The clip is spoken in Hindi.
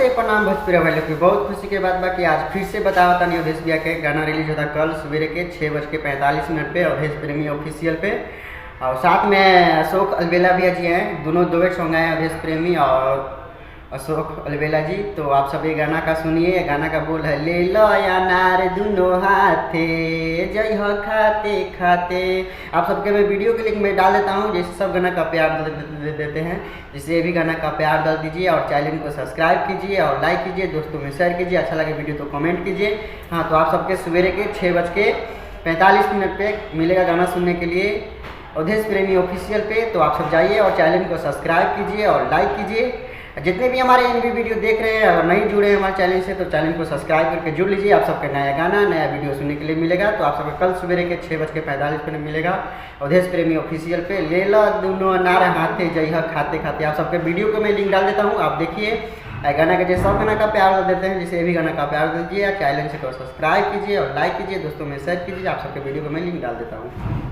नमस्ते प्रणाम भोजपुरी भाई लोग की बहुत खुशी के बात बाकी आज फिर से बताया था नहीं अवधेश भैया के गाना रिलीज होता कल सवेरे के 6:45 पे अवधेश प्रेमी ऑफिशियल पे। और साथ में अशोक अलबेला भैया जी हैं, दोनों डुएट सॉन्ग आए अवधेश प्रेमी और अशोक अलबेला जी। तो आप सब ये गाना का सुनिए। गाना का बोल है ले लो या नार दोनों हाथे जय हो खाते खाते। आप सबके मैं वीडियो के लिंक में डाल देता हूँ, जैसे सब गाना का प्यार देते हैं जिससे ये भी गाना का प्यार डाल दीजिए और चैनल को सब्सक्राइब कीजिए और लाइक कीजिए, दोस्तों में शेयर कीजिए, अच्छा लगे वीडियो तो कमेंट कीजिए। हाँ, तो आप सबके सवेरे के 6:45 पे मिलेगा गाना सुनने के लिए अवधेश प्रेमी ऑफिशियल पे। तो आप सब जाइए और चैनल को सब्सक्राइब कीजिए और लाइक कीजिए। जितने भी हमारे एनबी वीडियो देख रहे हैं अगर नहीं जुड़े हैं हमारे चैनल से तो चैनल को सब्सक्राइब करके जुड़ लीजिए। आप सबका नया गाना नया वीडियो सुनने के लिए मिलेगा। तो आप सबका कल सवेरे के 6:45 मिलेगा अवधेश प्रेमी ऑफिशियल पे। ले लो दोनों नार हाथे जय हो खाते खाते। आप सबके वीडियो को मैं लिंक डाल देता हूँ, आप देखिए। गाना के जैसे सब गाना का प्यार देते हैं जैसे भी गाना का प्यार दीजिए, चैनल से सब्सक्राइब कीजिए और लाइक कीजिए, दोस्तों में शेयर कीजिए। आप सबके वीडियो को मैं लिंक डाल देता हूँ।